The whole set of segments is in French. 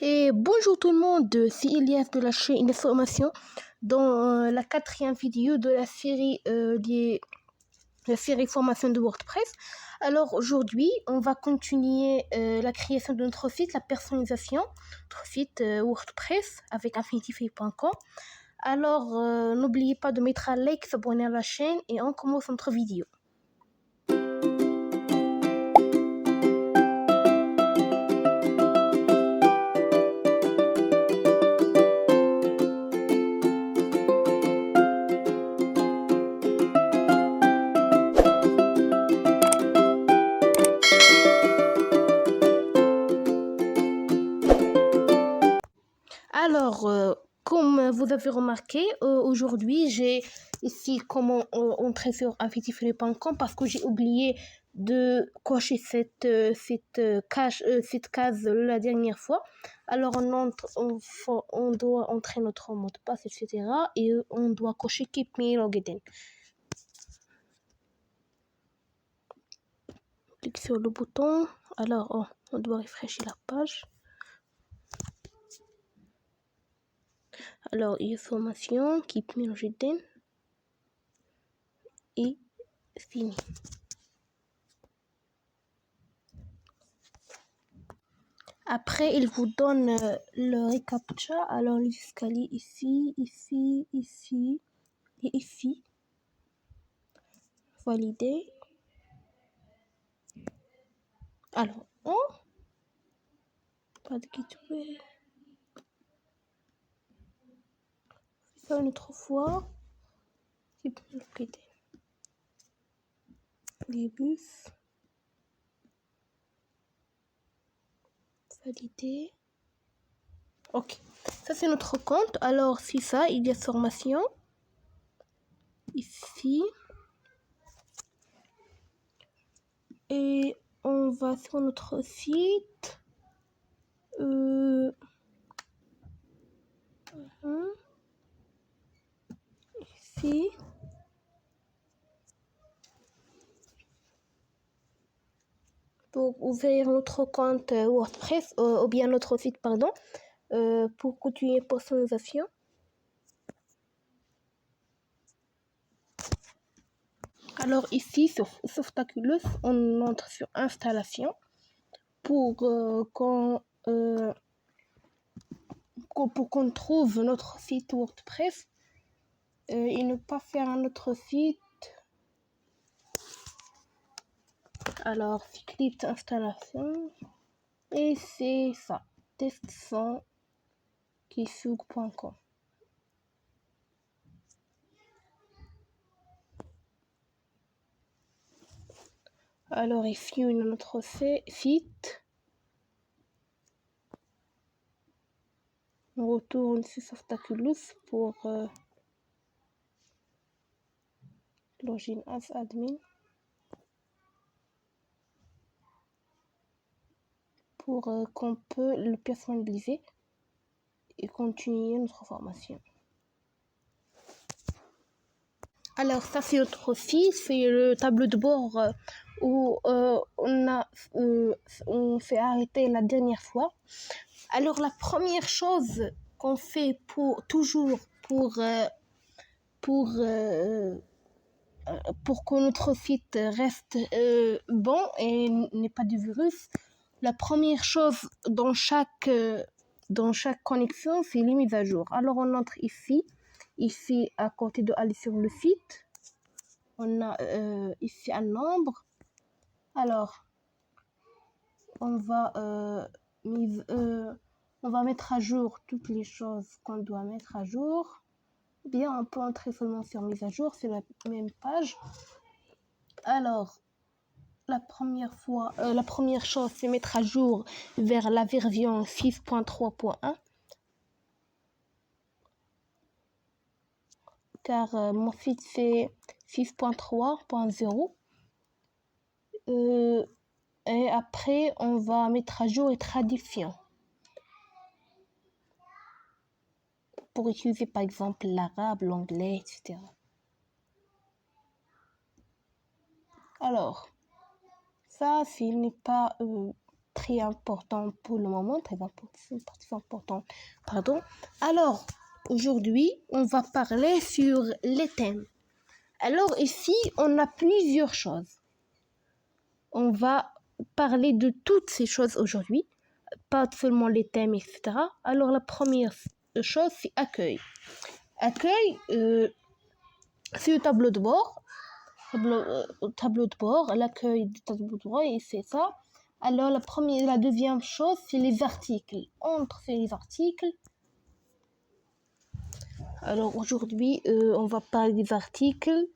Et bonjour tout le monde, c'est Elias de la chaîne Information dans la quatrième vidéo de la série formation de WordPress. Alors aujourd'hui, on va continuer la création de notre site, la personnalisation de notre site WordPress avec infinityfree.com. Alors n'oubliez pas de mettre un like, s'abonner à la chaîne et on commence notre vidéo. Alors, comme vous avez remarqué, aujourd'hui, j'ai ici comment entrer sur infinityfree.com parce que j'ai oublié de cocher cette case la dernière fois. Alors, on doit entrer notre mot de passe, etc. Et on doit cocher Keep me logged in. Clique sur le bouton. Alors, on doit rafraîchir la page. Alors, information, Keep me logged in. Et fini. Après, il vous donne le reCAPTCHA. Alors, les escaliers ici, ici, ici et ici. Valider. Alors, pas de gateway. Ça une autre fois. Les bus. Valider. Ok. Ça, c'est notre compte. Alors, c'est ça. Il y a formation. Ici. Et on va sur notre site. Ici. Pour ouvrir notre compte WordPress, ou bien notre site, pardon, pour continuer personnalisation. Alors ici, sur Softaculous, on entre sur installation pour qu'on trouve notre site WordPress et ne pas faire un autre site. Alors, script installation et c'est ça, test1keysoog.com. Alors ici, on a notre site. On retourne sur Softaculous pour login as admin. Pour qu'on peut le personnaliser et continuer notre formation. Alors ça c'est notre site, c'est le tableau de bord où on s'est arrêté la dernière fois. Alors la première chose qu'on fait pour que notre site reste bon et n'ait pas de virus, la première chose dans chaque connexion, c'est les mises à jour. Alors on entre ici à côté de aller sur le site, on a ici un nombre. Alors on va mettre à jour toutes les choses qu'on doit mettre à jour. Bien, on peut entrer seulement sur mise à jour, c'est la même page. Alors la première chose, c'est mettre à jour vers la version 6.3.1. Car mon site c'est 6.3.0. Et après, on va mettre à jour les traductions. Pour utiliser par exemple l'arabe, l'anglais, etc. Alors, ça, s'il n'est pas très important pour le moment, très important, pardon. Alors, aujourd'hui, on va parler sur les thèmes. Alors ici, on a plusieurs choses. On va parler de toutes ces choses aujourd'hui, pas seulement les thèmes, etc. Alors la première chose, c'est accueil. Accueil, c'est le tableau de bord. Tableau de bord, l'accueil du tableau de bord, et c'est ça. Alors la deuxième chose, c'est les articles. Entre les articles. Alors aujourd'hui, on va parler des articles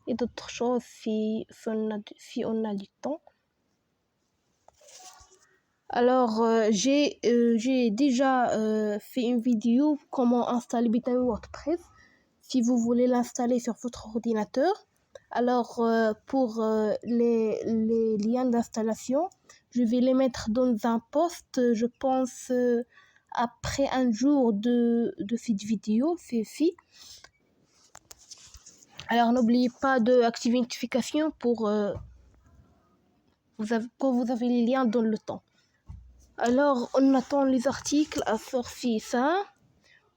et d'autres choses si on a du temps. Alors, j'ai déjà fait une vidéo comment installer Bitime WordPress si vous voulez l'installer sur votre ordinateur. Alors, pour les liens d'installation, je vais les mettre dans un post, je pense, après un jour de cette vidéo, c'est ici. Alors, n'oubliez pas d'activer les notifications pour quand vous avez les liens dans le temps. Alors, on attend les articles à sortir ça.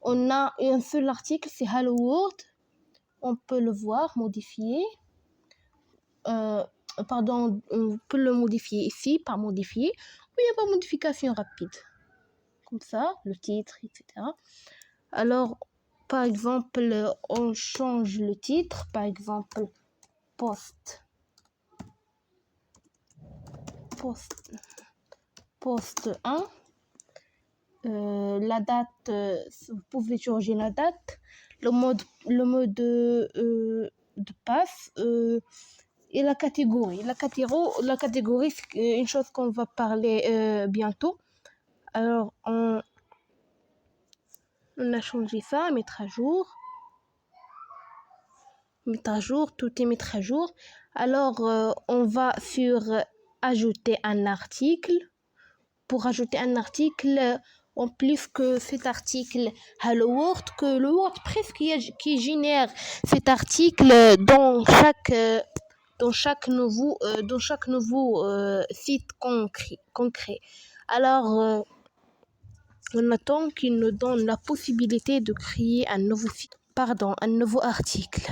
On a un seul article, c'est Hello World. On peut le voir, modifier. Pardon, on peut le modifier ici, par modifier. Ou il y a pas modification rapide. Comme ça, le titre, etc. Alors, par exemple, on change le titre. Par exemple, post 1. La date, vous pouvez changer la date, le mode de passe et la catégorie. La catégorie, c'est une chose qu'on va parler bientôt. Alors, on a changé ça, mettre à jour, tout est mettre à jour. Alors, on va sur ajouter un article. Pour ajouter un article, en plus que cet article Hello World, que le WordPress qui génère cet article dans chaque nouveau site concret. Alors, on attend qu'il nous donne la possibilité de créer un nouveau article.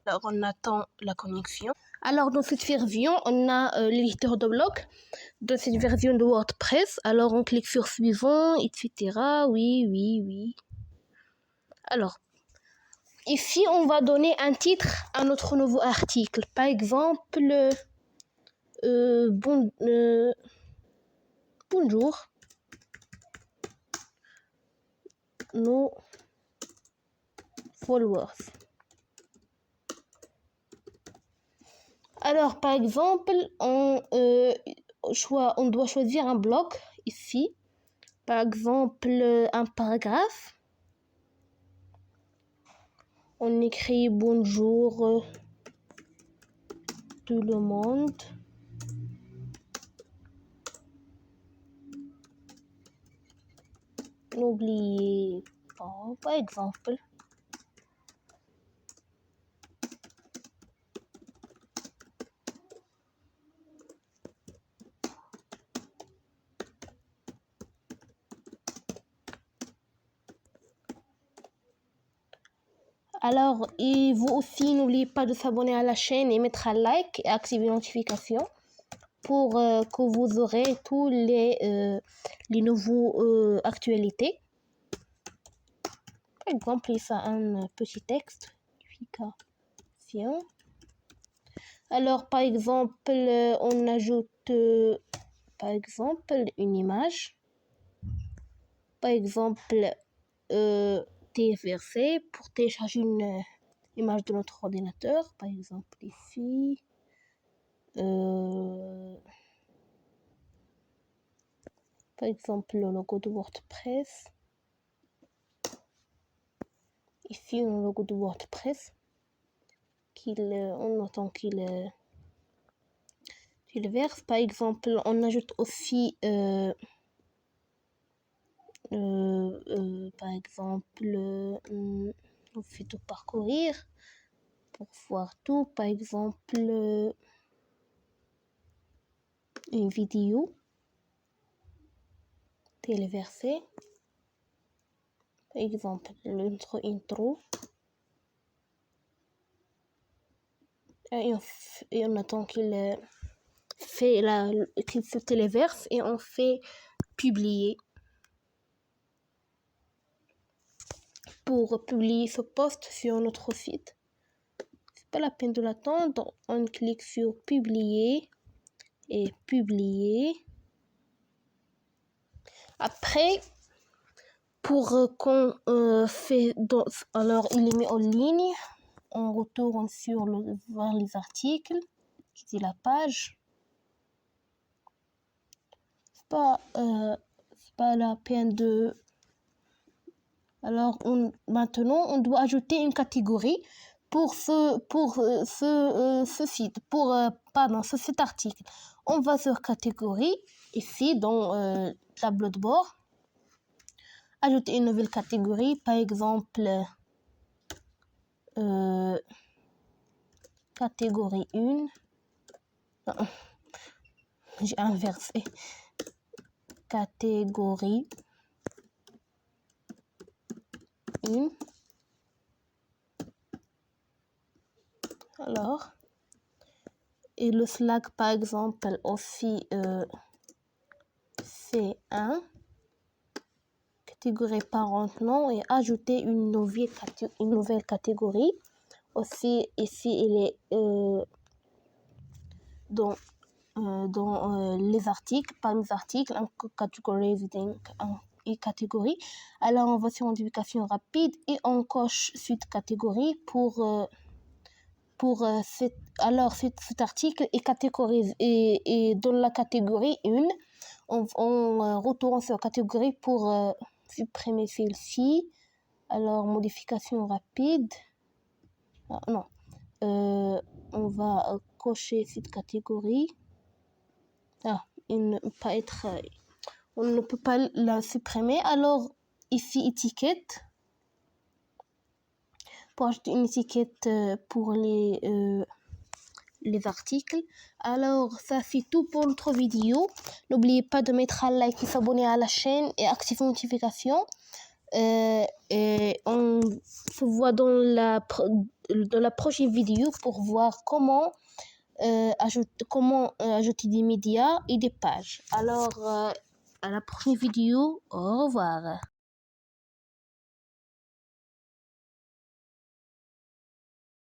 Alors, on attend la connexion. Alors, dans cette version, on a l'éditeur de blog. Dans cette version de WordPress, alors on clique sur suivant, etc. Oui. Alors, ici, on va donner un titre à notre nouveau article. Par exemple, bonjour. Nos followers. Alors, par exemple, on doit choisir un bloc ici. Par exemple, un paragraphe. On écrit bonjour tout le monde. N'oubliez pas, par exemple. Alors, et vous aussi, n'oubliez pas de s'abonner à la chaîne et mettre un like et activer les notifications pour que vous aurez tous les nouveaux actualités. Par exemple, il y a un petit texte. Notification. Alors, par exemple, on ajoute par exemple une image. Par exemple, TFRC pour télécharger une image de notre ordinateur, par exemple ici. Par exemple le logo de WordPress. Ici le logo de WordPress. On attend qu'il verse. Par exemple, on ajoute aussi par exemple on fait tout parcourir pour voir tout. Par exemple une vidéo téléversée, par exemple notre intro, et on attend qu'il se téléverse et on fait publier. Pour publier ce post sur notre site, c'est pas la peine de l'attendre, on clique sur publier et publier. Après, pour qu'on alors il est mis en ligne, on retourne vers les articles, c'est la page. C'est pas la peine de. Alors maintenant on doit ajouter une catégorie pour cet article. On va sur catégorie ici dans tableau de bord, ajouter une nouvelle catégorie, par exemple catégorie 1. J'ai inversé. Catégorie 1. Alors, et le Slack par exemple aussi C1, catégorie parent nom, et ajouter une nouvelle catégorie. Aussi ici il est dans les articles, parmi les articles, en categorizing et catégorie. Alors on va sur modification rapide et on coche suite catégorie pour cet article est catégorisé et dans la catégorie 1, on retourne sur catégorie pour supprimer celle-ci. Alors modification rapide. On va cocher cette catégorie. On ne peut pas la supprimer. Alors ici étiquette, pour ajouter une étiquette pour les articles. Alors ça c'est tout pour notre vidéo. N'oubliez pas de mettre un like et s'abonner à la chaîne et activer les notifications. Et on se voit dans la prochaine vidéo pour voir comment ajouter des médias et des pages. Alors à la prochaine vidéo, au revoir.